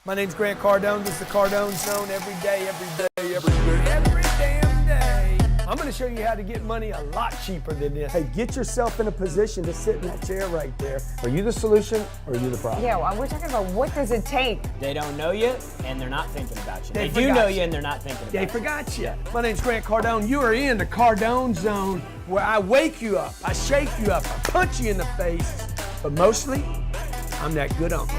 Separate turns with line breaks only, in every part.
My name's Grant Cardone. This is the Cardone Zone every day, every damn day. I'm going to show you how to get money a lot cheaper than this. Hey, get yourself in a position to sit in that chair right there. Are you the solution or are you the problem?
Yeah, well, we're talking about what does it take?
They don't know you and they're not thinking about you. They do
forgot
know
you.
you and they're not thinking about you.
They forgot you. My name's Grant Cardone. You are in the Cardone Zone where I wake you up, I shake you up, I punch you in the face. But mostly, I'm that good uncle.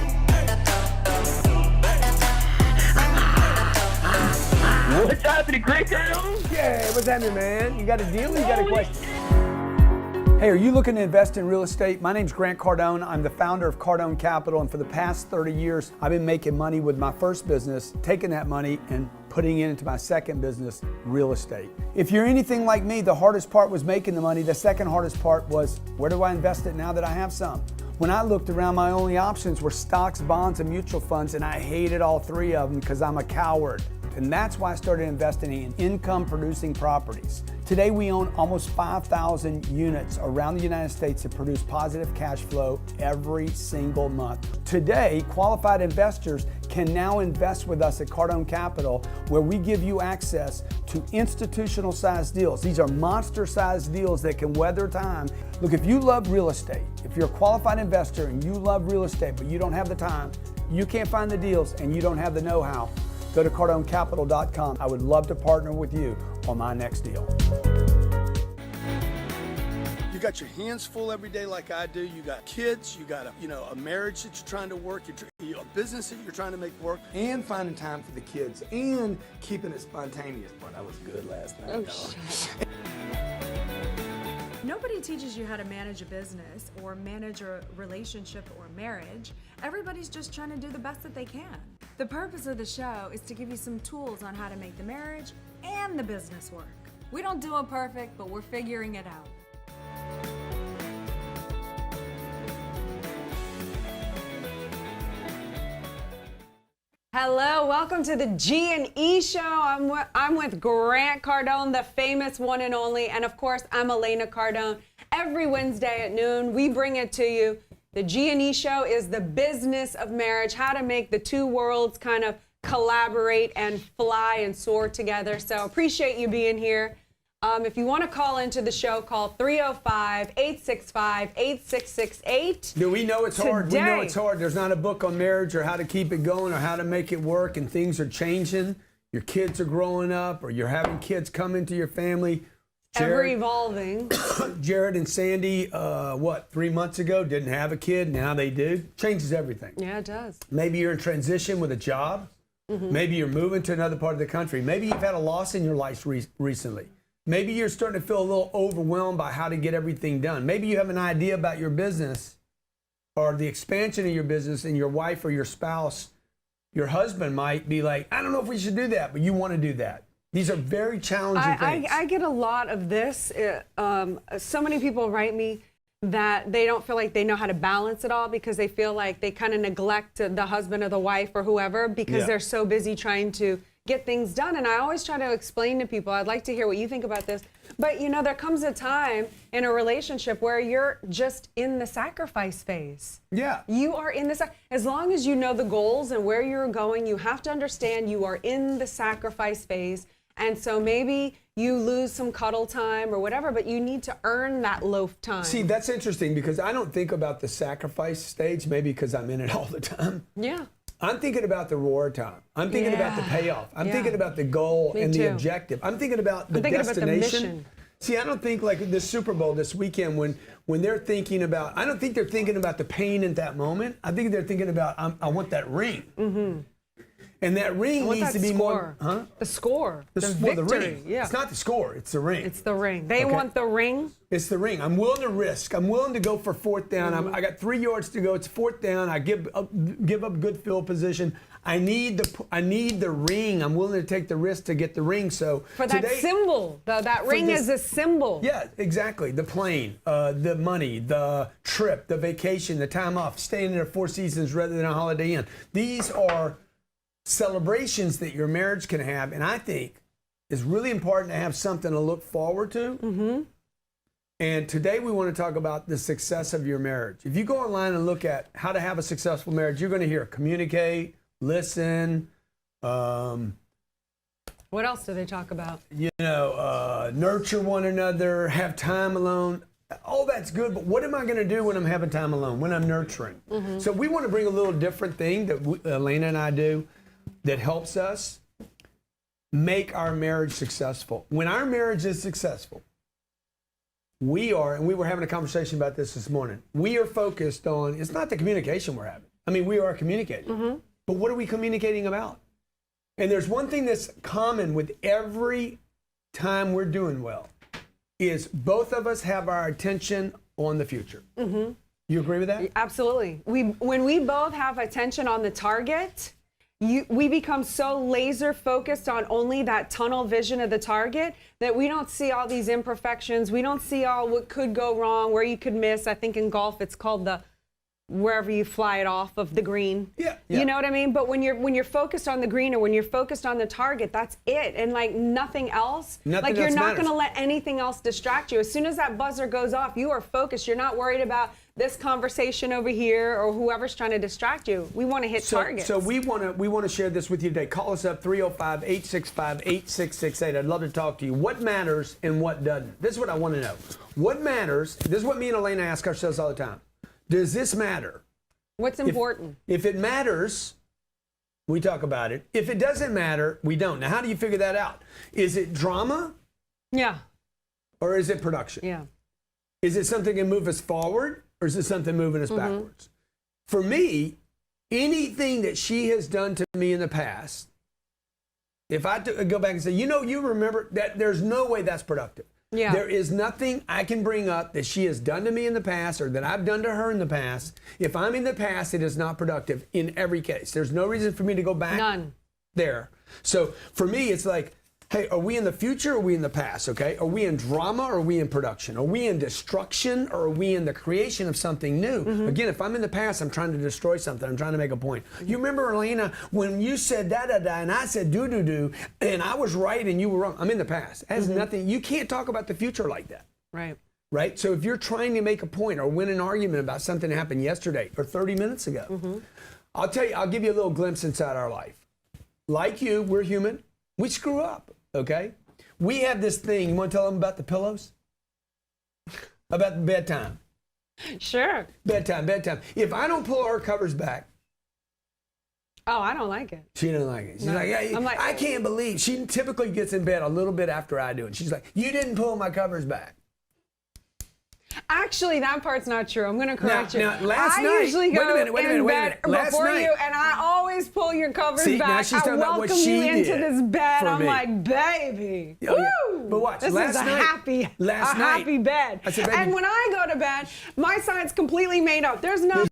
What's happening, Grant Cardone?
Yeah, what's happening, man? You got a deal or you got a question? Hey, are you looking to invest in real estate? My name's Grant Cardone. I'm the founder of Cardone Capital, and for the past 30 years, I've been making money with my first business, taking that money and putting it into my second business, real estate. If you're anything like me, the hardest part was making the money. The second hardest part was, where do I invest it now that I have some? When I looked around, my only options were stocks, bonds, and mutual funds, and I hated all three of them because I'm a coward. And that's why I started investing in income-producing properties. Today, we own almost 5,000 units around the United States that produce positive cash flow every single month. Today, qualified investors can now invest with us at Cardone Capital, where we give you access to institutional-sized deals. These are monster-sized deals that can weather time. Look, if you love real estate, if you're a qualified investor and you love real estate, but you don't have the time, you can't find the deals, and you don't have the know-how, go to CardoneCapital.com. I would love to partner with you on my next deal. You got your hands full every day like I do. You got kids, you got a marriage that you're trying to work, a business that you're trying to make work, and finding time for the kids, and keeping it spontaneous. Boy, that was good last night.
Nobody teaches you how to manage a business or manage a relationship or marriage. Everybody's just trying to do the best that they can. The purpose of the show is to give you some tools on how to make the marriage and the business work. We don't do it perfect, but we're figuring it out.
Hello, welcome to the G&E Show. I'm with Grant Cardone, the famous one and only, and of course, I'm Elena Cardone. Every Wednesday at noon, we bring it to you. The G&E Show is the business of marriage, how to make the two worlds kind of collaborate and fly and soar together. So appreciate you being here. If you want to call into the show, call 305-865-8668.
Do we know it's hard? We know it's hard. There's not a book on marriage or how to keep it going or how to make it work, and things are changing. Your kids are growing up, or you're having kids come into your family.
Ever evolving.
Jared and Sandy, 3 months ago, didn't have a kid. Now they do. Changes everything.
Yeah, it does.
Maybe you're in transition with a job. Mm-hmm. Maybe you're moving to another part of the country. Maybe you've had a loss in your life recently. Maybe you're starting to feel a little overwhelmed by how to get everything done. Maybe you have an idea about your business or the expansion of your business, and your wife or your spouse, your husband might be like, I don't know if we should do that, but you want to do that. These are very challenging things.
I get a lot of this. So many people write me that they don't feel like they know how to balance it all because they feel like they kind of neglect the husband or the wife or whoever because they're so busy trying to get things done. And I always try to explain to people, I'd like to hear what you think about this, but there comes a time in a relationship where you're just in the sacrifice phase.
Yeah.
You are in the as long as you know the goals and where you're going, you have to understand you are in the sacrifice phase. And so maybe you lose some cuddle time or whatever, but you need to earn that loaf time.
See, that's interesting because I don't think about the sacrifice stage, maybe because I'm in it all the time.
Yeah.
I'm thinking about the reward time. I'm thinking about the payoff. I'm thinking about the goal and the objective. I'm thinking about the destination.
About the mission.
See, I don't think like the Super Bowl this weekend when they're thinking about, I don't think they're thinking about the pain at that moment. I think they're thinking about, I want that ring. Mm-hmm. And that ring needs to be more,
The score. The victory.
The ring.
Yeah.
It's not the score, it's the ring.
It's the ring. They want the ring.
It's the ring. I'm willing to risk. I'm willing to go for fourth down.
Mm-hmm.
I got 3 yards to go. It's fourth down. I give up good field position. I need the ring. I'm willing to take the risk to get the ring. So
for that symbol, that ring is a symbol.
Yeah, exactly. The plane, the money, the trip, the vacation, the time off, staying there 4 seasons rather than a Holiday Inn. These are celebrations that your marriage can have, and I think it's really important to have something to look forward to. Mm-hmm. And today we want to talk about the success of your marriage. If you go online and look at how to have a successful marriage, you're going to hear communicate, listen,
What else do they talk about?
nurture one another, have time alone. All that's good, but what am I going to do when I'm having time alone, when I'm nurturing? So we want to bring a little different thing that Elena and I do that helps us make our marriage successful. When our marriage is successful, we are, and we were having a conversation about this morning, we are focused on, it's not the communication we're having. I mean, we are communicating, but what are we communicating about? And there's one thing that's common with every time we're doing well, is both of us have our attention on the future. You agree with that?
Absolutely. When we both have attention on the target, we become so laser focused on only that tunnel vision of the target that we don't see all these imperfections. We don't see all what could go wrong, where you could miss. I think in golf it's called the wherever you fly it off of the green.
Yeah.
You know what I mean? But when you're focused on the green, or when you're focused on the target, that's it. And like nothing else.
Nothing
you're
else
not
matters.
going to let anything else distract you. As soon as that buzzer goes off, you are focused. You're not worried about this conversation over here or whoever's trying to distract you. We want to hit targets.
So we want to share this with you today. Call us up 305-865-8668. I'd love to talk to you. What matters and what doesn't? This is what I want to know. What matters? This is what me and Elena ask ourselves all the time. Does this matter?
What's important?
If it matters, we talk about it. If it doesn't matter, we don't. Now, how do you figure that out? Is it drama
Yeah.
or is it production?
Yeah.
Is it something that can move us forward or is it something moving us backwards? For me, anything that she has done to me in the past, if I go back and say, you remember that, there's no way that's productive.
Yeah.
There is nothing I can bring up that she has done to me in the past or that I've done to her in the past. If I'm in the past, it is not productive in every case. There's no reason for me to go back
None.
there. So for me, it's like, hey, are we in the future or are we in the past, okay? Are we in drama or are we in production? Are we in destruction or are we in the creation of something new? Again, if I'm in the past, I'm trying to destroy something. I'm trying to make a point. You remember, Elena, when you said da-da-da and I said do-do-do and I was right and you were wrong. I'm in the past. It has nothing. You can't talk about the future like that.
Right.
Right? So if you're trying to make a point or win an argument about something that happened yesterday or 30 minutes ago, I'll tell you, I'll give you a little glimpse inside our life. Like you, we're human. We screw up. Okay? We have this thing. You want to tell them about the pillows? About bedtime.
Sure.
Bedtime. If I don't pull our covers back,
Oh, I don't like it.
she doesn't like it. She's
No.
like, yeah,
I'm like,
I can't believe. She typically gets in bed a little bit after I do it. She's like, you didn't pull my covers back.
Actually, that part's not true. I'm going to correct you.
Now, last
I
night-
usually
wait a
go
minute, wait a
in
minute.
bed
Last
before
night-
you, and I always pull your covers
See, now
back.
she's talking
I
about what
welcome
she
you into
did
this bed.
for
I'm
me.
like, baby,
Oh, yeah.
woo!
But watch,
This
last
is a
night-
happy,
last
a
night-
happy bed.
I said, baby-
and when I go to bed, my side's completely made up. There's no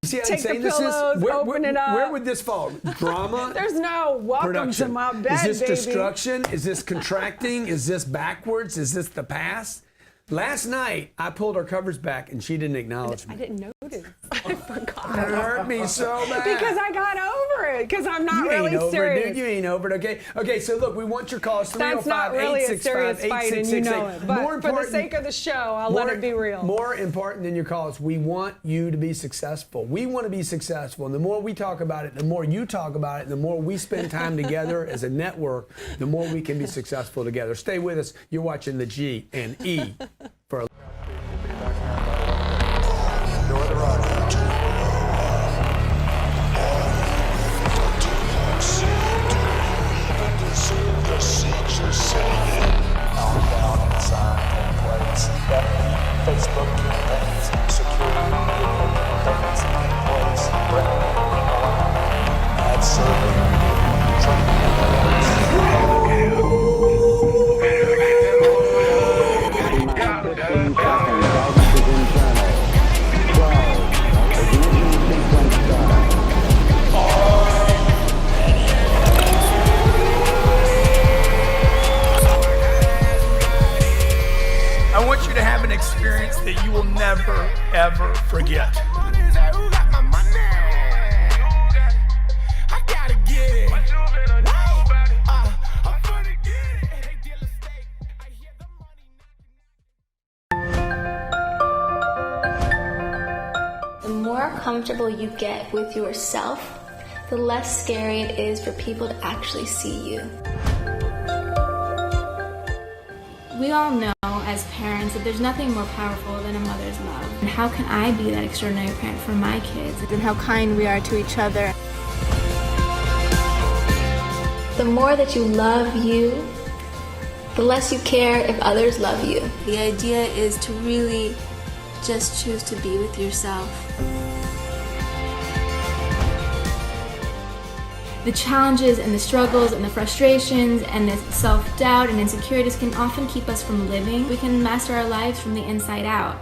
See how
take the
insane this is?
pillows, open it up.
Where would this fall? Drama?
There's no welcome
Production.
to my bed,
Is this
baby.
destruction? Is this contracting? Is this backwards? Is this the past? Last night, I pulled her covers back and she didn't acknowledge
I
me.
didn't notice. I forgot.
It hurt me so bad.
Because I got over it. Because I'm not
You
really
ain't over
serious.
it, dude. You ain't over it, okay? Okay, so look, we want your calls.
That's not really a serious fight, and you know it. But
More
for the
important-
sake of the show, I'll let it be real.
More important than your calls, we want you to be successful. We want to be successful. And the more we talk about it, the more you talk about it, and the more we spend time together as a network, the more we can be successful together. Stay with us. You're watching the G&E for a
Facebook campaigns, security campaigns, employees, ad serving, training
I want you to have an experience that you will never, ever forget.
The more comfortable you get with yourself, the less scary it is for people to actually see you. We all know as parents that there's nothing more powerful than a mother's love. And how can I be that extraordinary parent for my kids? And how kind we are to each other. The more that you love you, the less you care if others love you. The idea is to really just choose to be with yourself. The challenges and the struggles and the frustrations and the self-doubt and insecurities can often keep us from living. We can master our lives from the inside out.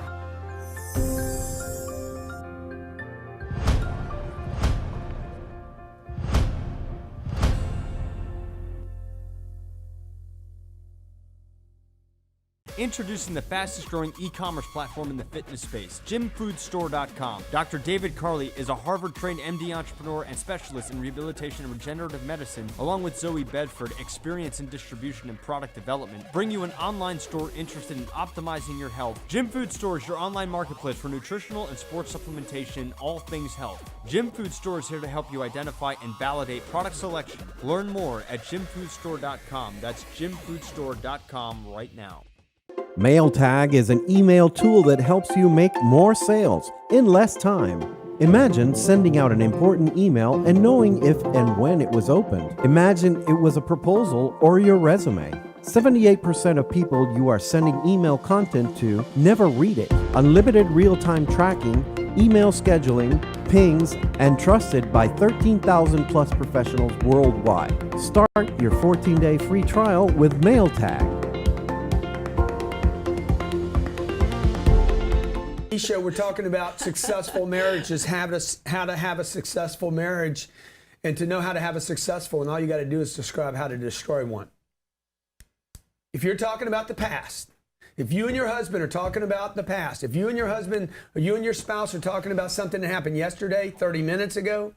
Introducing the fastest growing e-commerce platform in the fitness space, gymfoodstore.com. Dr. David Carley is a Harvard-trained MD entrepreneur and specialist in rehabilitation and regenerative medicine, along with Zoe Bedford, experience in distribution and product development, bring you an online store interested in optimizing your health. Gym Food Store is your online marketplace for nutritional and sports supplementation, all things health. Gym Food Store is here to help you identify and validate product selection. Learn more at gymfoodstore.com. That's gymfoodstore.com right now.
MailTag is an email tool that helps you make more sales in less time. Imagine sending out an important email and knowing if and when it was opened. Imagine it was a proposal or your resume. 78% of people you are sending email content to never read it. Unlimited real-time tracking, email scheduling, pings, and trusted by 13,000 plus professionals worldwide. Start your 14-day free trial with MailTag.
Show, we're talking about successful marriages, how to have a successful marriage, and to know how to have a successful, and all you got to do is describe how to destroy one. If you're talking about the past, if you and your husband are talking about the past, if you and your husband or you and your spouse are talking about something that happened yesterday, 30 minutes ago,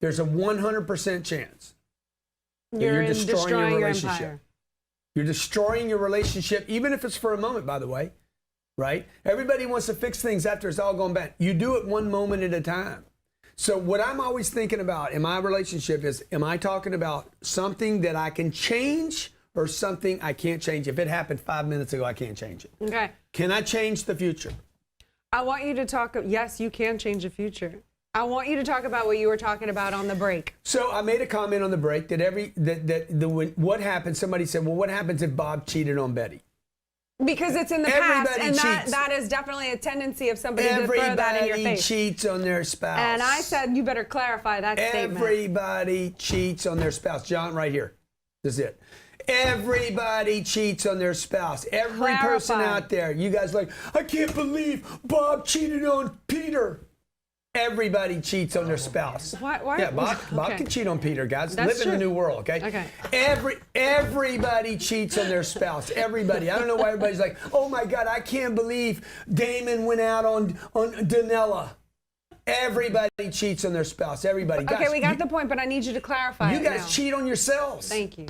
there's a 100% chance that you're destroying your relationship.
empire.
You're destroying your relationship, even if it's for a moment, by the way. Right? Everybody wants to fix things after it's all gone bad. You do it one moment at a time. So what I'm always thinking about in my relationship is, am I talking about something that I can change or something I can't change? If it happened 5 minutes ago, I can't change it.
Okay.
Can I change the future?
I want you to talk, yes, you can change the future. I want you to talk about what you were talking about on the break.
So I made a comment on the break that what happened, somebody said, well, what happens if Bob cheated on Betty?
Because it's in the past, and that is definitely a tendency of somebody to throw that in your face.
Everybody cheats on their spouse.
And I said, you better clarify that statement.
Everybody cheats on their spouse. John, right here. This is it. Everybody cheats on their spouse. Every person out there. You guys like, I can't believe Bob cheated on Peter. Everybody cheats on their spouse.
Why?
Yeah, Bob can cheat on Peter, guys.
That's
Live in the new world, okay?
Okay.
Everybody cheats on their spouse. Everybody. I don't know why everybody's like, oh my God, I can't believe Damon went out on Danella. Everybody cheats on their spouse. Everybody.
Okay,
Guys,
we got the point, but I need you to clarify.
You guys cheat on yourselves.
Thank you.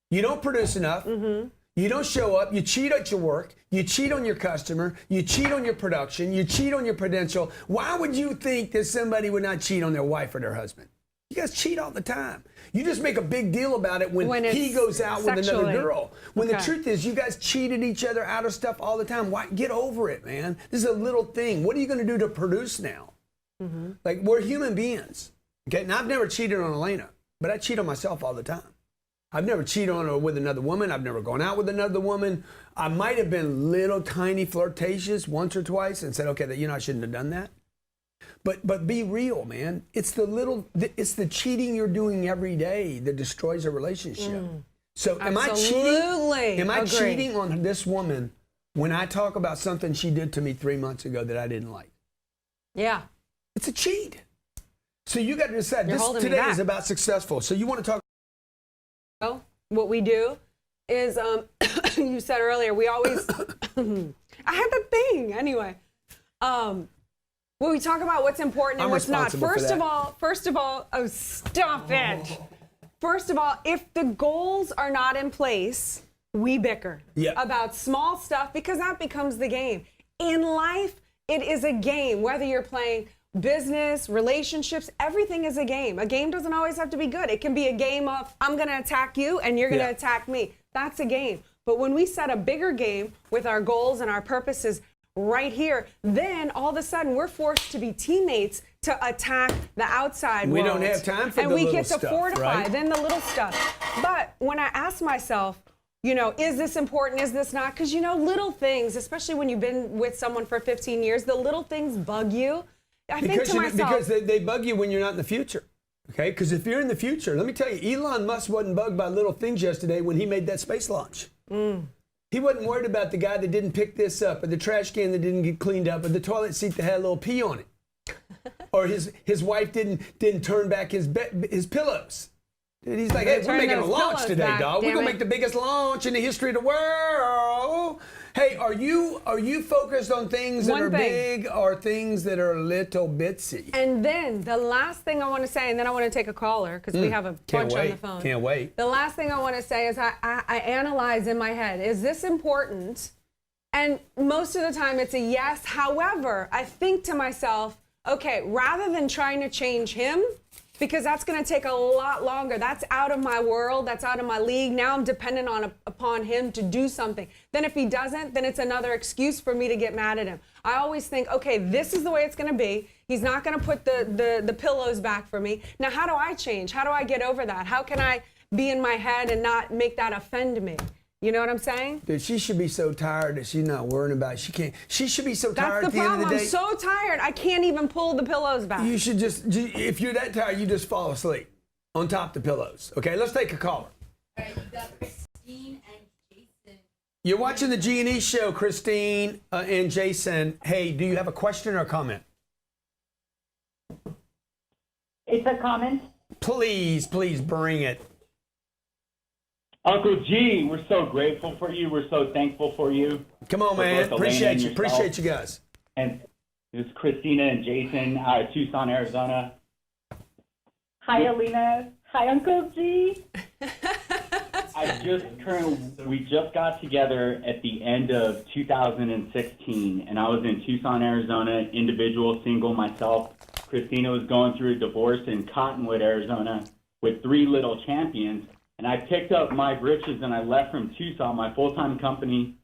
You don't produce enough. Mm-hmm. You don't show up. You cheat at your work. You cheat on your customer. You cheat on your production. You cheat on your potential. Why would you think that somebody would not cheat on their wife or their husband? You guys cheat all the time. You just make a big deal about it when he goes out with another girl. When the truth is, you guys cheated each other out of stuff all the time. Why? Get over it, man. This is a little thing. What are you going to do to produce now? Mm-hmm. Like, we're human beings. Okay, and I've never cheated on Elena, but I cheat on myself all the time. I've never cheated on her with another woman. I've never gone out with another woman. I might have been little tiny flirtatious once or twice and said, okay, I shouldn't have done that. But be real, man. It's the cheating you're doing every day that destroys a relationship. So am I cheating on this woman when I talk about something she did to me 3 months ago that I didn't like?
Yeah.
It's a cheat. So you got to decide. Today is about successful. So you want to talk.
What we do is, you said earlier, we always, I had the thing anyway. When we talk about what's important and what's not, first of all, oh, stop it. First of all, if the goals are not in place, we bicker about small stuff because that becomes the game. In life, it is a game, whether you're playing business, relationships, everything is a game. A game doesn't always have to be good. It can be a game of, I'm going to attack you and you're going to attack me. That's a game. But when we set a bigger game with our goals and our purposes right here, then all of a sudden we're forced to be teammates to attack the outside world.
We don't have time for the
and we
little
get to
stuff,
fortify
right?
then the little stuff. But when I ask myself, you know, is this important? Is this not? Because, you know, little things, especially when you've been with someone for 15 years, the little things bug you. I think to myself,
because they bug you when you're not in the future. Okay, because if you're in the future, let me tell you, Elon Musk wasn't bugged by little things yesterday when he made that space launch. He wasn't worried about the guy that didn't pick this up, or the trash can that didn't get cleaned up, or the toilet seat that had a little pee on it, or his wife didn't turn back his pillows. And he's like, hey, we're making a launch today, dog. We're gonna make the biggest launch in the history of the world. Hey, are you focused on things that are big or things that are little bitsy?
And then the last thing I want to say, and then I want to take a caller because we have a bunch on the phone.
Can't wait.
The last thing I want to say is I analyze in my head, is this important? And most of the time it's a yes. However, I think to myself, okay, rather than trying to change him, because that's going to take a lot longer. That's out of my world. That's out of my league. Now I'm dependent upon him to do something. Then if he doesn't, then it's another excuse for me to get mad at him. I always think, okay, this is the way it's going to be. He's not going to put the pillows back for me. Now, how do I change? How do I get over that? How can I be in my head and not make that offend me? You know what I'm saying?
Dude, she should be so tired that she's not worrying about it. She should be so tired
That's the
at the end
problem.
of the day.
I'm so tired. I can't even pull the pillows back.
You should just, if you're that tired, you just fall asleep on top of the pillows. Okay, let's take a caller.
All right, you got Christine and Jason.
You're watching the G&E Show, Christine and Jason. Hey, do you have a question or a comment?
It's a comment.
Please bring it.
Uncle G, we're so grateful for you. We're so thankful for you.
Come on, man. Appreciate you. Appreciate you guys.
And this is Christina and Jason out of Tucson, Arizona.
Hi, Elena. Hi, Uncle G.
We just got together at the end of 2016, and I was in Tucson, Arizona, individual, single myself. Christina was going through a divorce in Cottonwood, Arizona, with 3 little champions. And I picked up my britches and I left from Tucson, my full-time company.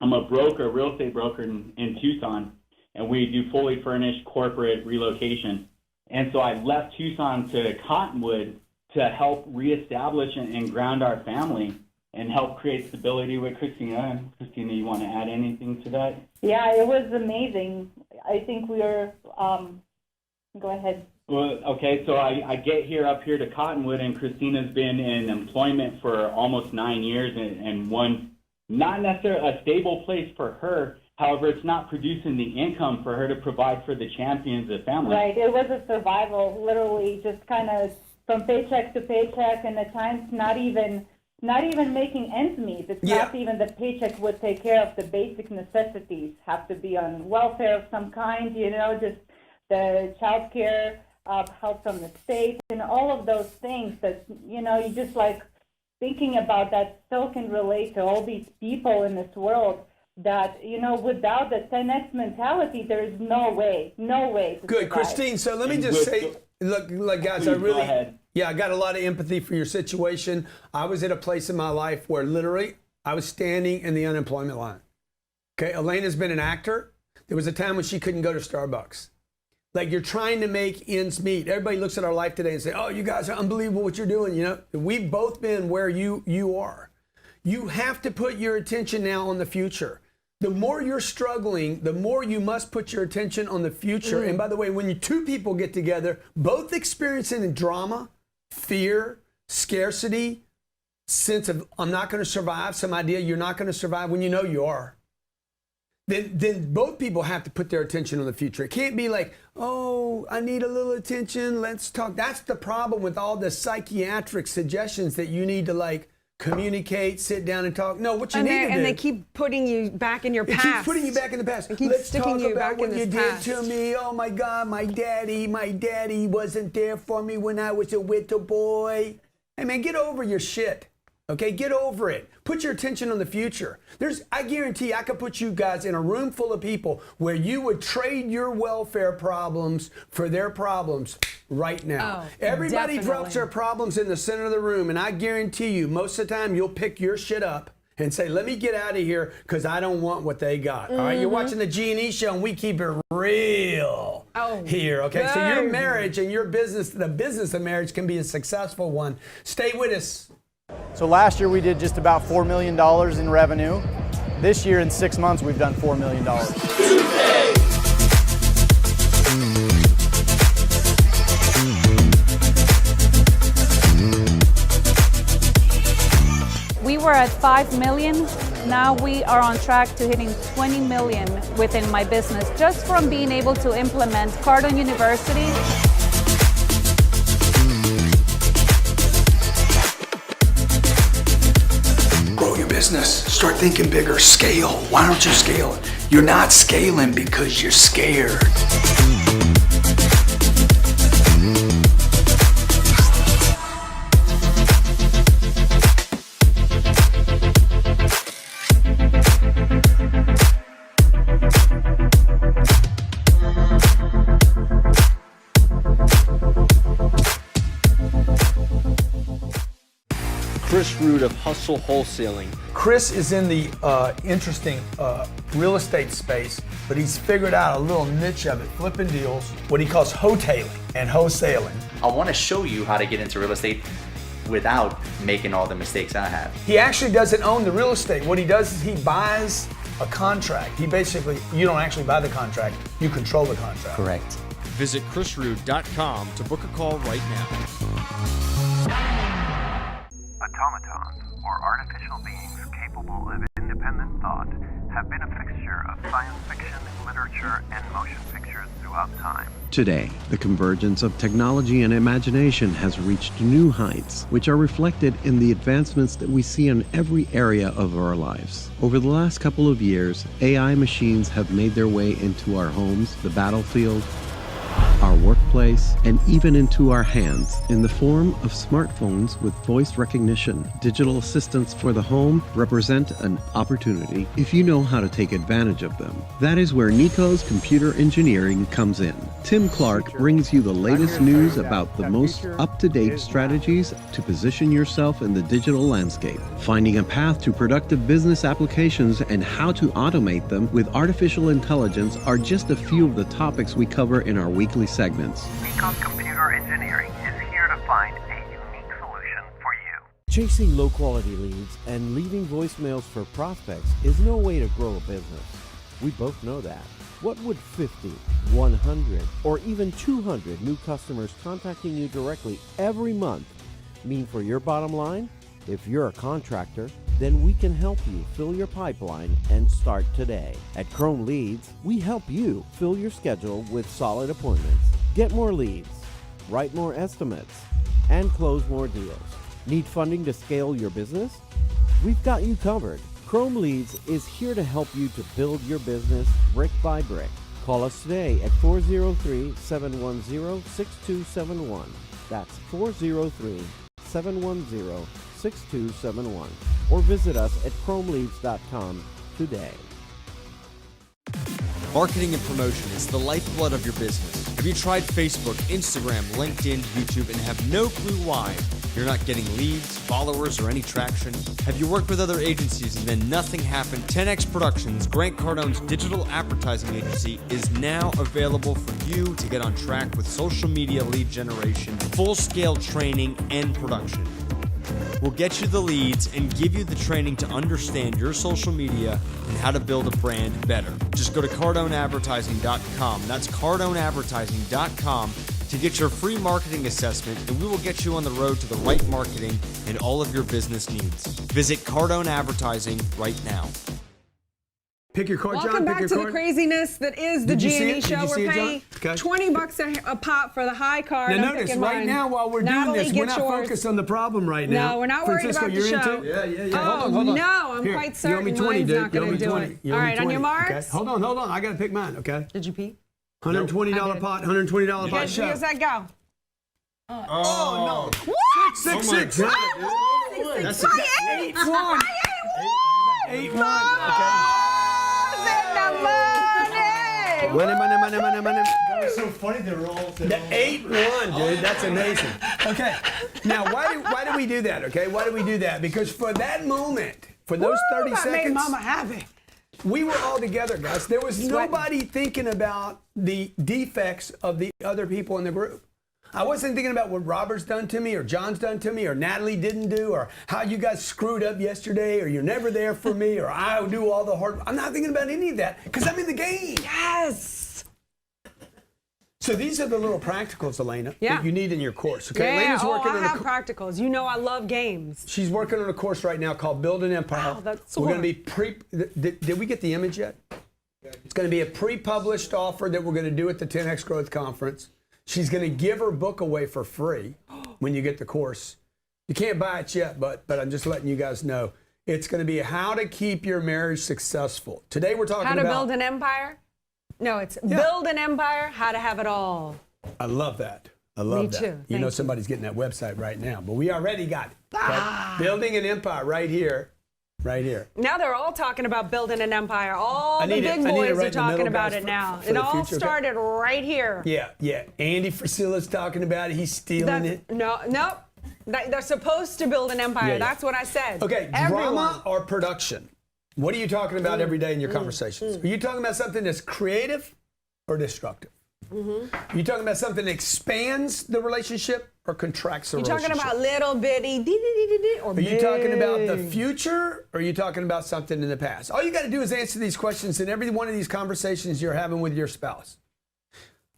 I'm a broker, real estate broker in Tucson, and we do fully furnished corporate relocation. And so I left Tucson to Cottonwood to help reestablish and ground our family and help create stability with Christina. Christina, you want to add anything to that?
Yeah, it was amazing. I think we are, go ahead.
Well, okay, so I get up here to Cottonwood, and Christina's been in employment for almost 9 years and one, not necessarily a stable place for her. However, it's not producing the income for her to provide for the champions of the family.
Right, it was a survival, literally just kind of from paycheck to paycheck, and at times not even making ends meet. It's not even the paycheck would take care of the basic necessities. Have to be on welfare of some kind, just the child care. Help from the state and all of those things that, you just like thinking about that still can relate to all these people in this world that, without the 10X mentality, there is no way to
Good,
survive.
Christine. So let me just say, look, guys, I got a lot of empathy for your situation. I was at a place in my life where literally I was standing in the unemployment line. Okay, Elena's been an actor. There was a time when she couldn't go to Starbucks. Like, you're trying to make ends meet. Everybody looks at our life today and say, oh, you guys are unbelievable what you're doing. We've both been where you are. You have to put your attention now on the future. The more you're struggling, the more you must put your attention on the future. And by the way, when 2 people get together, both experiencing drama, fear, scarcity, sense of I'm not going to survive, some idea you're not going to survive when you know you are. Then both people have to put their attention on the future. It can't be like, oh, I need a little attention, let's talk. That's the problem with all the psychiatric suggestions that you need to communicate, sit down and talk. No, what you need to do.
And they keep putting you back in your past.
It keeps putting you back in the past.
They keep
Let's
sticking
talk
you
about
back
what
in
you
this past.
did to me. Oh my God, my daddy wasn't there for me when I was a little boy. Hey man, get over your shit. Okay, get over it. Put your attention on the future. I guarantee I could put you guys in a room full of people where you would trade your welfare problems for their problems right now. Everybody drops their problems in the center of the room, and I guarantee you, most of the time, you'll pick your shit up and say, let me get out of here because I don't want what they got. All right, you're watching the G&E Show, and we keep it real here. Okay, so your marriage and your business, the business of marriage, can be a successful one. Stay with us.
So last year we did just about $4 million in revenue. This year in 6 months we've done $4 million.
We were at 5 million. Now we are on track to hitting 20 million within my business, just from being able to implement Cardone University.
Grow your business. Start thinking bigger. Scale. Why don't you scale it? You're not scaling because you're scared.
Chris Root of Hustle Wholesaling.
Chris is in the interesting real estate space, but he's figured out a little niche of it, flipping deals, what he calls wholetailing and wholesaling.
I want to show you how to get into real estate without making all the mistakes I have.
He actually doesn't own the real estate. What he does is he buys a contract. He basically, you don't actually buy the contract, you control the contract.
Correct.
Visit chrisroot.com to book a call right now.
Automatons, or artificial beings capable of independent thought, have been a fixture of science fiction, literature, and motion pictures throughout time.
Today, the convergence of technology and imagination has reached new heights, which are reflected in the advancements that we see in every area of our lives. Over the last couple of years, AI machines have made their way into our homes, the battlefield, our workplace, and even into our hands in the form of smartphones with voice recognition. Digital assistants for the home represent an opportunity if you know how to take advantage of them. That is where Nico's Computer Engineering comes in. Tim Clark brings you the latest news about the most up-to-date strategies to position yourself in the digital landscape, finding a path to productive business applications, and how to automate them with artificial intelligence are just a few of the topics we cover in our weekly segments.
Nico's Computer Engineering is here to find a unique solution for you.
Chasing low-quality leads and leaving voicemails for prospects is no way to grow a business. We both know that. What would 50, 100, or even 200 new customers contacting you directly every month mean for your bottom line? If you're a contractor, then we can help you fill your pipeline and start today. At Chrome Leads, we help you fill your schedule with solid appointments, get more leads, write more estimates, and close more deals. Need funding to scale your business? We've got you covered. Chrome Leads is here to help you to build your business brick by brick. Call us today at 403-710-6271. That's 403-710-6271. Or visit us at chromeleads.com today.
Marketing and promotion is the lifeblood of your business. Have you tried Facebook, Instagram, LinkedIn, YouTube, and have no clue why you're not getting leads, followers, or any traction? Have you worked with other agencies and then nothing happened? 10X Productions, Grant Cardone's digital advertising agency, is now available for you to get on track with social media lead generation, full-scale training, and production. We'll get you the leads and give you the training to understand your social media and how to build a brand better. Just go to cardoneadvertising.com. That's cardoneadvertising.com to get your free marketing assessment, and we will get you on the road to the right marketing and all of your business needs. Visit Cardone Advertising right now.
Pick your card, John.
Welcome back to the craziness that is the G&E Show. We're paying $20 a pop for the high card.
Now notice, right now while we're doing this, we're not focused on the problem right now.
No, we're not worried about the show.
Yeah.
Oh,
hold on.
No, I'm quite certain mine's not going to do it. All right, on your marks.
Okay. Hold on. I got to pick mine, okay?
Did you pee?
$120 pot, $120 pot show.
Where's that go?
Oh, no.
What?
Six. That's 8-1. 8-1. Okay. Money.
That was so funny. They're all.
The 8-1, dude. That's amazing. Okay. Now, why do we do that? Okay. Why do we do that? Because for that moment, for those 30
that
seconds,
made Mama happy.
we were all together, guys. There was nobody thinking about the defects of the other people in the group. I wasn't thinking about what Robert's done to me or John's done to me or Natalie didn't do or how you guys screwed up yesterday or you're never there for me or I do all the hard. I'm not thinking about any of that because I'm in the game.
Yes.
So these are the little practicals, Elena, that you need in your course. Okay,
Yeah.
Elena's working
I
on
have practicals. You know I love games.
She's working on a course right now called Build an Empire.
Wow, that's
We're going to
hard.
be did we get the image yet? It's going to be a pre-published offer that we're going to do at the 10X Growth Conference. She's going to give her book away for free when you get the course. You can't buy it yet, but I'm just letting you guys know. It's going to be how to keep your marriage successful. Today we're talking
How to
about
build an empire? No, it's build an empire, how to have it all.
I love that. I love
Me
that.
too.
You
Thank
know
you.
somebody's getting that website right now, but we already got it. Okay? Building an empire right here. Right here.
Now they're all talking about building an empire. All
I
the
need it-
big
I need it
boys
right
are
in the
talking
middle,
about
guys,
it now.
for
It
the
all
future, okay?
started right here.
Yeah. Andy Frasilla's talking about it. He's stealing it.
No. They're supposed to build an empire.
Yeah.
That's what I said.
Okay,
Everyone.
drama or production? What are you talking about every day in your conversations? Are you talking about something that's creative or destructive? Are you talking about something that expands the relationship or contracts the
You're
relationship?
talking about little bitty dee-dee-dee-dee-dee, or
Are you talking about the
big?
future or are you talking about something in the past? All you got to do is answer these questions in every one of these conversations you're having with your spouse.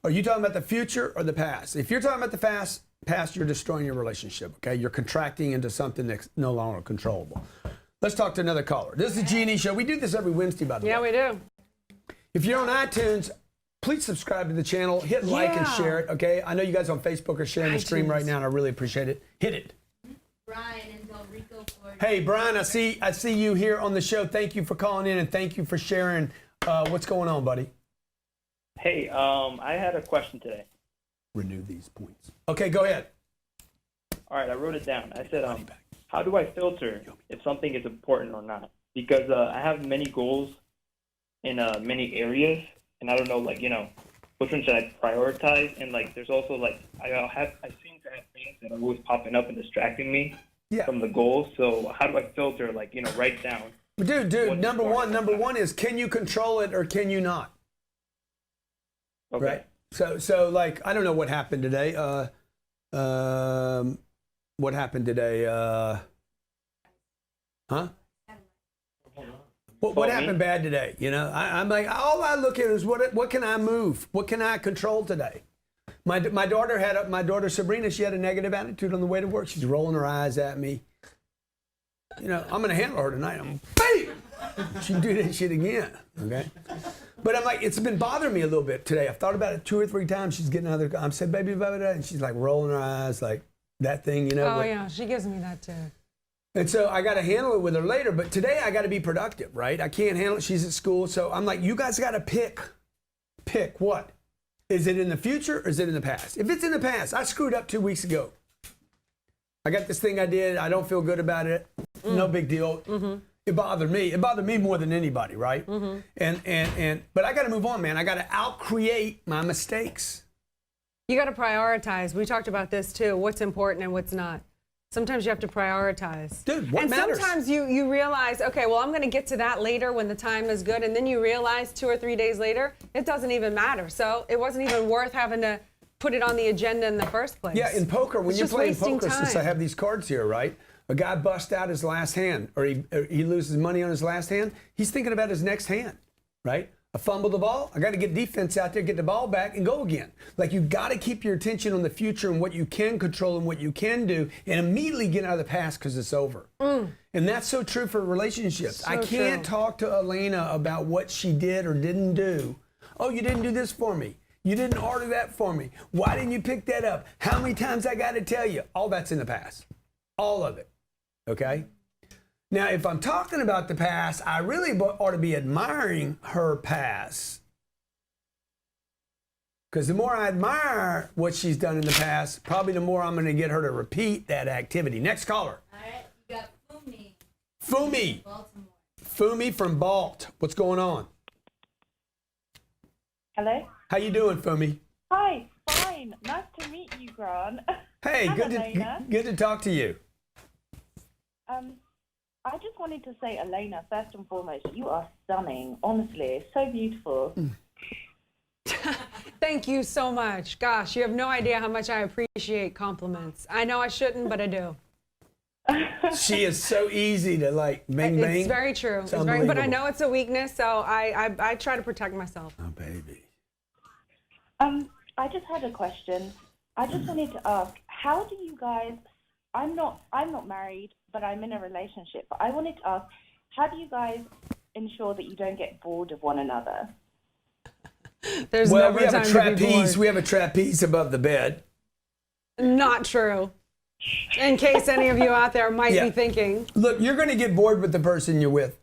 Are you talking about the future or the past? If you're talking about the past, you're destroying your relationship, okay? You're contracting into something that's no longer controllable. Let's talk to another caller. This is the G&E Show. We do this every Wednesday, by the way.
Yeah, we do.
If you're on iTunes, please subscribe to the channel. Hit like and
Yeah.
share it, okay? I know you guys on Facebook are sharing the stream right now, and I really appreciate it. Hit it.
Brian in Del Rico, Florida.
Hey, Brian, I see you here on the show. Thank you for calling in, and thank you for sharing. What's going on, buddy?
Hey, I had a question today.
Renew these points. Okay, go ahead.
All right, I wrote it down. I said, how do I filter if something is important or not? Because I have many goals in many areas, and I don't know, which one should I prioritize? And there's also I seem to have things that are always popping up and distracting me from the goals. So how do I filter? Write down.
Dude. Number one is, can you control it or can you not?
Okay.
Right. So I don't know what happened today. What happened today? Huh? What happened bad today? You know, I'm like, all I look at is what can I move? What can I control today? My daughter Sabrina, she had a negative attitude on the way to work. She's rolling her eyes at me. You know, I'm gonna handle her tonight. She can do that shit again. Okay. But I'm like, it's been bothering me a little bit today. I've thought about it 2 or 3 times. She's getting out of the car. I said, baby, blah, blah, blah, and she's like rolling her eyes like that thing, you know.
Oh, yeah, she gives me that too.
And so I got to handle it with her later. But today I got to be productive, right? I can't handle it. She's at school. So I'm like, you guys got to pick what? Is it in the future or is it in the past? If it's in the past, I screwed up 2 weeks ago. I got this thing I did. I don't feel good about it. No big deal. Mm-hmm. It bothered me. It bothered me more than anybody, right? Mm-hmm. But I got to move on, man. I got to outcreate my mistakes.
You got to prioritize. We talked about this too. What's important and what's not. Sometimes you have to prioritize.
Dude, what matters?
And sometimes you realize, okay, well, I'm going to get to that later when the time is good. And then you realize 2 or 3 days later, it doesn't even matter. So it wasn't even worth having to put it on the agenda in the first place.
Yeah, in poker, when
It's
you're
just
playing
wasting
poker, since I
time.
have these cards here, right? A guy busts out his last hand, or he loses money on his last hand. He's thinking about his next hand, right? I fumbled the ball. I got to get defense out there, get the ball back, and go again. Like, you got to keep your attention on the future and what you can control and what you can do, and immediately get out of the past because it's over. And that's so true for relationships.
So
I can't
true.
talk to Elena about what she did or didn't do. Oh, you didn't do this for me. You didn't order that for me. Why didn't you pick that up? How many times I got to tell you? All that's in the past. All of it. Okay? Now, if I'm talking about the past, I really ought to be admiring her past. Because the more I admire what she's done in the past, probably the more I'm going to get her to repeat that activity. Next caller.
All right, you
Fumi. Fumi from Balt. What's going on?
Hello?
How you doing, Fumi?
Hi, fine. Nice to meet you, Grant.
Hey,
Hi,
good
Elena.
to talk to you.
I just wanted to say, Elena, first and foremost, you are stunning. Honestly, so beautiful.
Thank you so much. Gosh, you have no idea how much I appreciate compliments. I know I shouldn't, but I do.
She is so easy to like bang bang.
It's very true. It's very, but I know it's a weakness, so I try to protect myself.
Oh, baby.
I just had a question. I just wanted to ask, how do you guys? I'm not married, but I'm in a relationship. But I wanted to ask, how do you guys ensure that you don't get bored of one another?
There's
well,
never
we have
time
a
to be
trapeze.
bored.
We have a trapeze above the bed.
Not true. In case any of you out there might be thinking.
Look, you're going to get bored with the person you're with.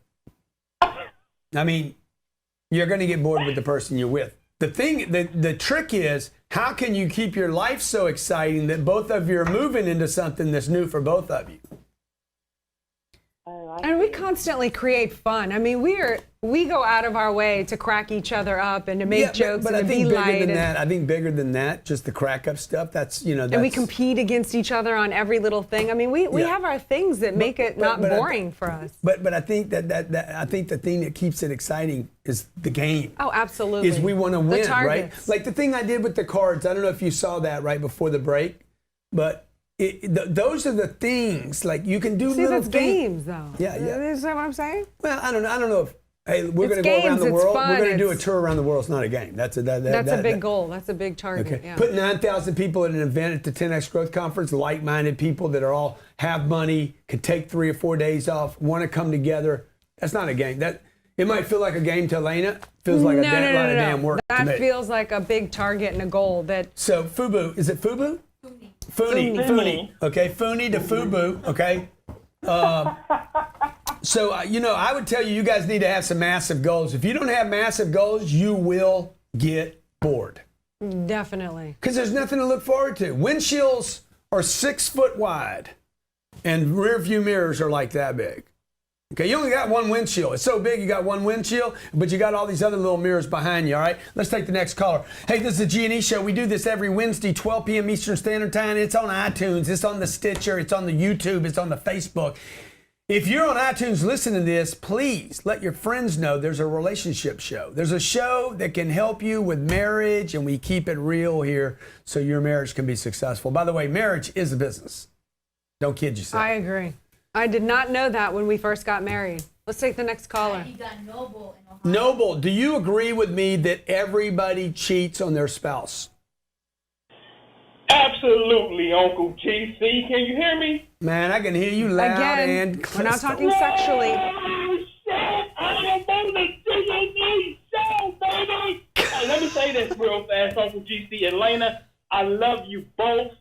I mean, you're going to get bored with the person you're with. The trick is, how can you keep your life so exciting that both of you are moving into something that's new for both of you?
And we constantly create fun. I mean, we go out of our way to crack each other up and to make jokes
but
and
I
to
think
be
bigger
light.
than
And,
that. I think bigger than that, just the crack up stuff. That's that's,
and we compete against each other on every little thing. I mean, we have our things that make it not boring for us.
But I think that I think the thing that keeps it exciting is the game.
Oh, absolutely.
Is we want to win, right?
targets.
Like the thing I did with the cards. I don't know if you saw that right before the break, but those are the things. Like you can do
See,
little
that's
things.
games, though.
Yeah.
Is that what I'm saying?
Well, I don't know if. Hey, we're
It's
going to go around
games,
the
it's
world.
fun,
We're going to do a
it's-
tour around the world. It's not a game. That's a
big goal. That's a big target.
Okay.
Yeah.
Put 9,000 people at an event at the 10X Growth Conference, like-minded people that are all have money, can take 3 or 4 days off, want to come together. That's not a game. That it might feel like a game to Elena. Feels like a lot of damn work to
That
me.
feels like a big target and a goal that.
So Fubu, is it Fubu? Funi. Okay, Funi to Fubu. Okay. So I would tell you, you guys need to have some massive goals. If you don't have massive goals, you will get bored.
Definitely.
Because there's nothing to look forward to. Windshields are 6 foot wide, and rear view mirrors are like that big. Okay, you only got one windshield. It's so big you got one windshield, but you got all these other little mirrors behind you, all right? Let's take the next caller. Hey, this is the G&E Show. We do this every Wednesday, 12 p.m. Eastern Standard Time. It's on iTunes. It's on the Stitcher. It's on the YouTube. It's on the Facebook. If you're on iTunes listening to this, please let your friends know there's a relationship show. There's a show that can help you with marriage, and we keep it real here so your marriage can be successful. By the way, marriage is a business. Don't kid yourself.
I agree. I did not know that when we first got married. Let's take the next caller.
You got Noble in Ohio.
Noble, do you agree with me that everybody cheats on their spouse?
Absolutely, Uncle GC. Can you hear me?
Man, I can hear you loud
Again,
and
we're not
crystal.
talking sexually.
Oh, shit! I'm on the G&E Show, baby! Hey, let me say this real fast, Uncle GC. Elena, I love you both.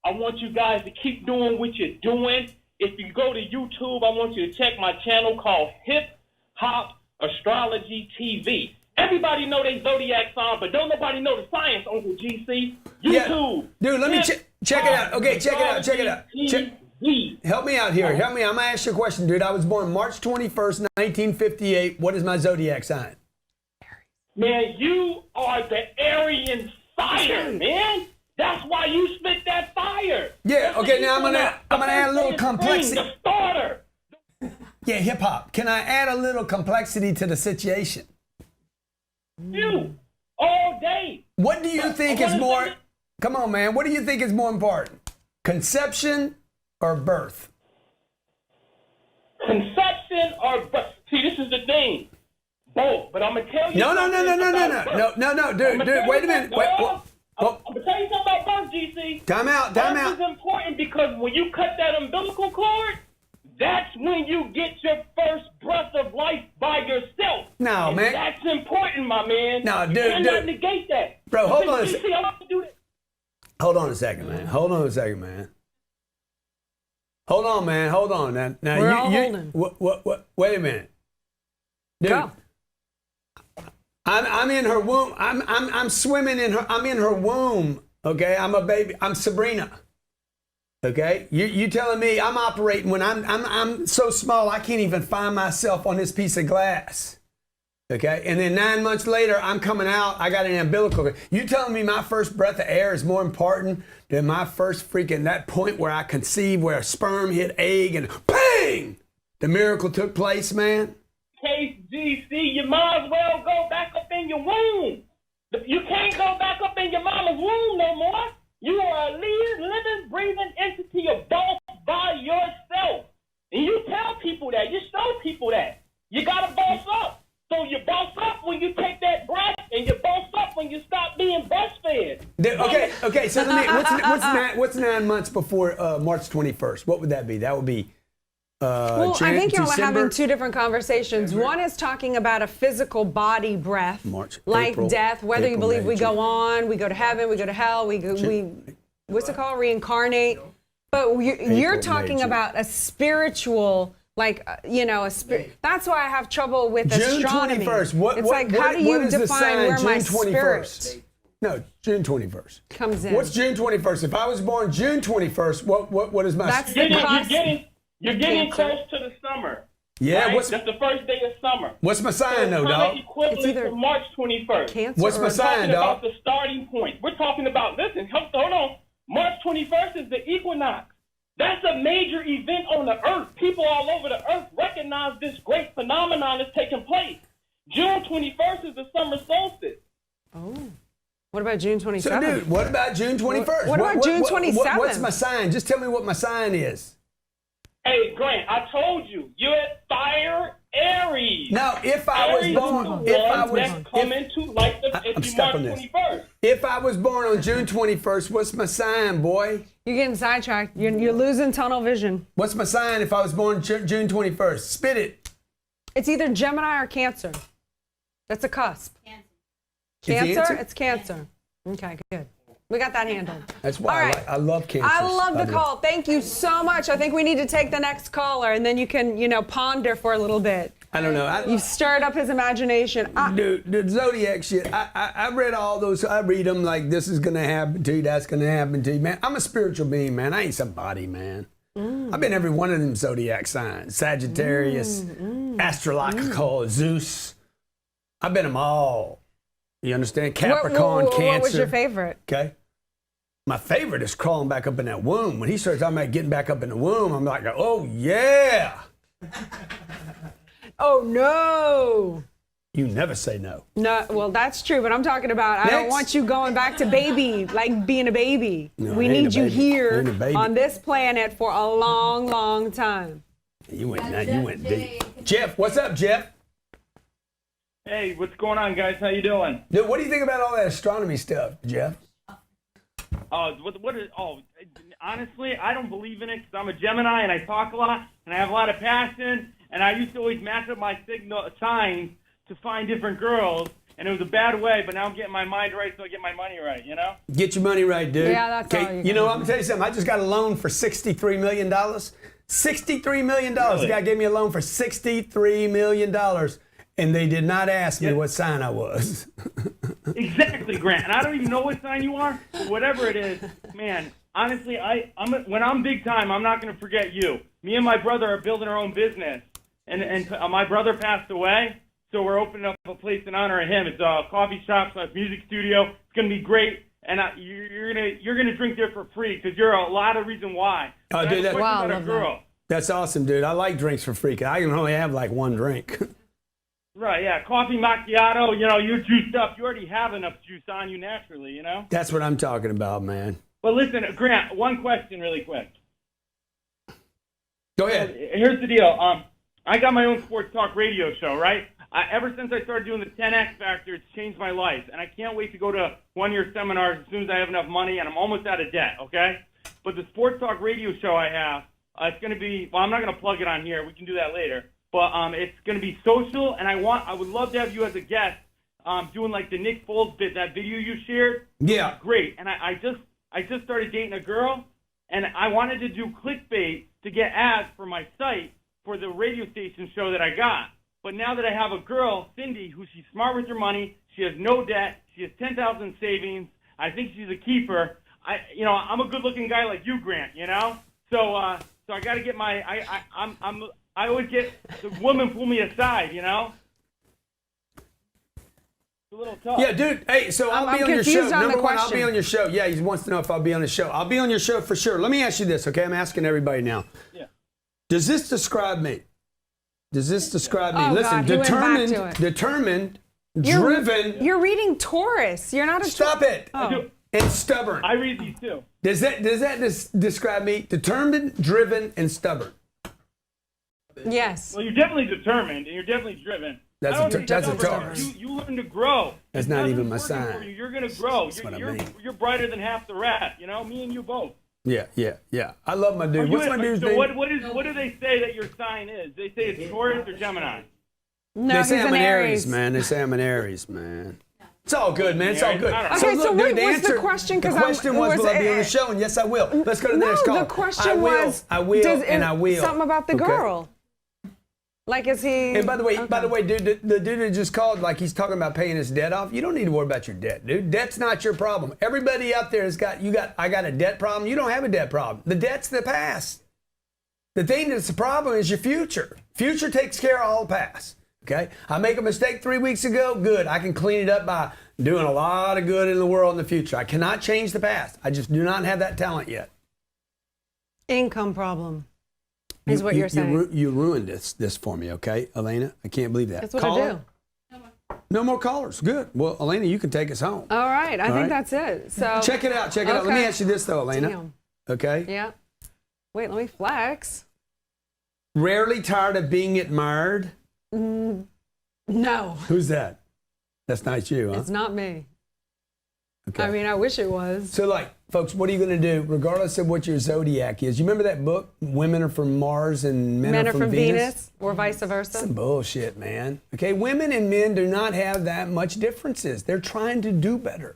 I want you guys to keep doing what you're doing. If you go to YouTube, I want you to check my channel called Hip Hop Astrology TV. Everybody know they zodiac sign, but don't nobody know the science, Uncle GC. YouTube.
Dude, let me check it out. Okay, check it out. Help me out here. Help me. I'm going to ask you a question, dude. I was born March 21st, 1958. What is my zodiac sign?
Man, you are the Aryan fire, man. That's why you spit that fire.
Yeah, okay, now I'm gonna add a little complexity.
The starter.
Yeah, hip hop. Can I add a little complexity to the situation?
You all day.
What do you think is more? Come on, man. What do you think is more important? Conception or birth?
Conception or birth? See, this is the thing. Both, but I'm gonna tell you.
No, dude. Wait a minute.
I'm gonna tell you something about birth, GC.
Time out.
Birth is important because when you cut that umbilical cord, that's when you get your first breath of life by yourself.
No,
And
man.
That's important, my man.
No,
You
dude.
cannot negate that.
Bro, hold
See,
on a
GC,
second.
I want to do that.
Hold on a second, man. Hold on, man. Hold on. Now
We're
you,
all
you
holding.
what? Wait a minute, dude.
Go.
I'm in her womb. I'm swimming in her. I'm in her womb. Okay, I'm a baby. I'm Sabrina. Okay, you telling me I'm operating when I'm so small I can't even find myself on this piece of glass. Okay, and then 9 months later I'm coming out. I got an umbilical. You telling me my first breath of air is more important than my first freaking that point where I conceived, where a sperm hit egg and bang, the miracle took place, man.
Case GC, you might as well go back up in your womb. You can't go back up in your mama's womb no more. You are a living, breathing entity, a boss by yourself. And you tell people that. You show people that. You got to boss up. So you boss up when you take that breath, and you boss up when you stop being breastfed.
Okay. So what's 9 months before March 21st? What would that be? That would be.
Well, I think y'all are
December?
having two different conversations. One is talking about a physical body breath, life,
April,
death, whether you
April,
believe
May,
we go on, we go to heaven, we go to hell, we what's it called, reincarnate. But you're talking about a spiritual, like, a spirit. That's why I have trouble with astronomy.
June 21st.
It's like, how do you define where my spirit
No, June 21st.
comes in?
What's June 21st? If I was born June 21st, what is my
That's
spirit?
You're getting close to the summer.
Yeah,
right?
what's
That's the first day of summer.
What's my sign, though,
it's
dog?
Equivalent to March 21st.
Cancer.
What's my sign,
We're talking
dog?
about the starting point. We're talking about, listen, hold on. March 21st is the equinox. That's a major event on the earth. People all over the earth recognize this great phenomenon that's taking place. June 21st is the summer solstice.
Oh. What about June 27th?
So, dude, what about June 21st?
What about June 27th?
What's my sign? Just tell me what my sign is.
Hey, Grant, I told you, you're at fire Aries.
Now, if I was born, I'm stuck on this.
21st.
If I was born on June 21st, what's my sign, boy?
You're getting sidetracked. You're losing tunnel vision.
What's my sign if I was born June 21st? Spit it.
It's either Gemini or Cancer. That's a cusp. Cancer? It's Cancer. Okay, good. We got that handled.
That's why
All
I love Cancer.
I love the call. Thank you so much. I think we need to take the next caller, and then you can, ponder for a little bit.
I don't know.
You've stirred up his imagination.
Dude, the Zodiac shit, I read all those. I read them like this is going to happen to you, that's going to happen to you. Man, I'm a spiritual being, man. I ain't somebody, man. I've been every one of them Zodiac signs. Sagittarius, Astrological, Zeus. I've been them all. You understand? Capricorn, Cancer.
What was your favorite?
Okay. My favorite is crawling back up in that womb. When he starts talking about getting back up in the womb, I'm like, oh, yeah.
Oh, no.
You never say no.
No, well, that's true, but I'm talking about I don't want you going back to baby, like being a baby.
No,
we
I ain't
need
a
you
baby.
here
I ain't a baby.
on this planet for a long, long time.
You went deep. Jeff, what's up, Jeff?
Hey, what's going on, guys? How you doing?
Dude, what do you think about all that astronomy stuff, Jeff?
Honestly, I don't believe in it because I'm a Gemini and I talk a lot and I have a lot of passion and I used to always match up my signs to find different girls and it was a bad way, but now I'm getting my mind right so I get my money right, you know?
Get your money right, dude.
Yeah, that's all you
You know, I'm going to tell you something. I just got a loan for $63 million. $63 million.
Really?
The guy gave me a loan for $63 million. And they did not ask me what sign I was.
Exactly, Grant. And I don't even know what sign you are, but whatever it is, man, honestly, when I'm big time, I'm not going to forget you. Me and my brother are building our own business. And my brother passed away, so we're opening up a place in honor of him. It's a coffee shop, / music studio. It's going to be great. And you're gonna drink there for free because you're a lot of reason why.
Oh, dude,
girl.
That's awesome, dude. I like drinks for free. 'Cause I can only have like one drink.
Right, yeah. Coffee macchiato, you're juiced up. You already have enough juice on you naturally, you know?
That's what I'm talking about, man.
But listen, Grant, one question really quick.
Go ahead.
Here's the deal. I got my own sports talk radio show, right? Ever since I started doing the 10X Factor, it's changed my life. And I can't wait to go to one-year seminars as soon as I have enough money, and I'm almost out of debt, okay? But the sports talk radio show I have, it's going to be, well, I'm not going to plug it on here. We can do that later. But it's going to be social, and I would love to have you as a guest doing like the Nick Foles bit, that video you shared.
Yeah.
Great. And I just started dating a girl, and I wanted to do clickbait to get ads for my site for the radio station show that I got. But now that I have a girl, Cindy, she's smart with her money, she has no debt, she has 10,000 savings, I think she's a keeper. I'm a good-looking guy like you, Grant. So I got to get my. I always get the women pull me aside. It's a little tough.
Yeah, dude. Hey, so I'll be on your show. Number one, I'll be on your show. Yeah, he wants to know if I'll be on the show. I'll be on your show for sure. Let me ask you this, okay? I'm asking everybody now.
Yeah.
Does this describe me? Does this describe me?
Oh,
Listen,
God, he went back to it.
determined, driven.
You're reading Taurus. You're not a.
Stop it.
Oh.
And stubborn.
I read these too.
Does that describe me? Determined, driven, and stubborn.
Yes.
Well, you're definitely determined and you're definitely driven.
That's a Taurus.
You learn to grow.
That's
If
not
nothing's
even my
working
sign.
for you, you're gonna grow.
That's what I
You're
mean.
brighter than half the rest. Me and you both.
Yeah. I love my dude. What's my dude's
so
name?
what do they say that your sign is? They say it's Taurus or Gemini.
No,
they say
he's
I'm
an
an
Aries.
man. They say I'm an Aries, man. It's all good, man. It's all good.
Okay, so
look,
wait,
dude,
what's the question?
The question was, will I be on the show? And yes, I will. Let's go to the next call.
No, the question
I will,
was,
I will, and I will.
Something about the
Okay?
girl. Like, is he?
And by the way, dude, the dude that just called, like he's talking about paying his debt off. You don't need to worry about your debt, dude. Debt's not your problem. Everybody out there has got. I got a debt problem. You don't have a debt problem. The debt's the past. The thing that's the problem is your future. Future takes care of all the past. Okay, I make a mistake 3 weeks ago. Good, I can clean it up by doing a lot of good in the world in the future. I cannot change the past. I just do not have that talent yet.
Income problem is what you're saying.
You ruined this for me, okay, Elena? I can't believe that.
That's what I do.
No more callers. Good. Well, Elena, you can take us home.
All right, I
All
think
right?
that's it. So
Check it out. Check it out. Let me ask you this though, Elena.
Damn.
Okay.
Yeah. Wait, let me flex.
Rarely tired of being admired.
No.
Who's that? That's not you, huh?
It's not me.
Okay.
I mean, I wish it was.
So, like, folks, what are you going to do, regardless of what your zodiac is? You remember that book, Women Are From Mars and Men Are From Venus?
Or vice versa?
Some bullshit, man. Okay, women and men do not have that much differences. They're trying to do better.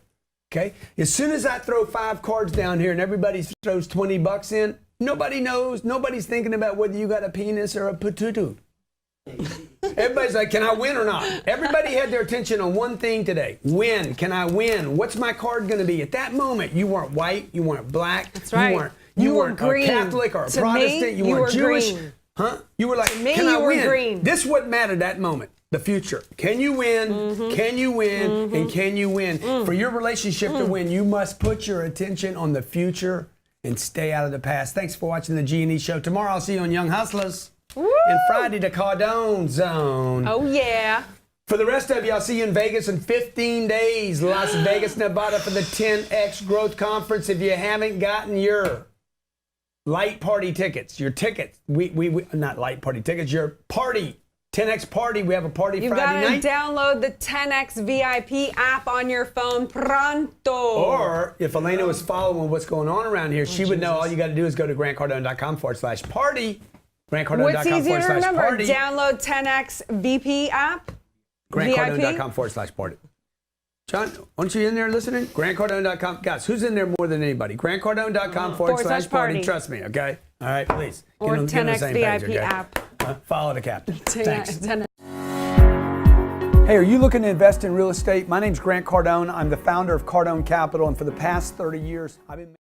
Okay? As soon as I throw 5 cards down here and everybody throws $20 in, nobody knows. Nobody's thinking about whether you got a penis or a patutu. Everybody's like, can I win or not? Everybody had their attention on one thing today. Win. Can I win? What's my card going to be? At that moment, you weren't white. You weren't black.
That's right.
You weren't
green.
a Catholic or a
To
Protestant.
me,
you weren't Jewish.
Green.
Huh? You were like,
me,
can I
you were
win?
green.
This what mattered that moment. The future. Can you win? Can you win? And can you win? For your relationship to win, you must put your attention on the future and stay out of the past. Thanks for watching the G&E Show. Tomorrow I'll see you on Young Hustlers.
Woo!
And Friday, the Cardone Zone.
Oh, yeah.
For the rest of you, I'll see you in Vegas in 15 days. Las Vegas, Nevada for the 10X Growth Conference. If you haven't gotten your light party tickets, your tickets, we not light party tickets, your party, 10X party. We have a party
You've
Friday night.
got to download the 10X VIP app on your phone pronto.
Or if Elena was following what's going on around here, she would know all you got to do is go to grantcardone.com/party.
What's easier to remember?
grantcardone.com/party.
Download 10X VP app.
grantcardone.com/party. John, aren't you in there listening? grantcardone.com. Guys, who's in there more than anybody? grantcardone.com/party. Trust me, okay? All right, please.
Or
Get on the
10X
same
VIP
page, okay?
app.
Follow the captain.
10X.
Thanks.
10X.
Hey, are you looking to invest in real estate? My name's Grant Cardone. I'm the founder of Cardone Capital, and for the past 30 years, I've been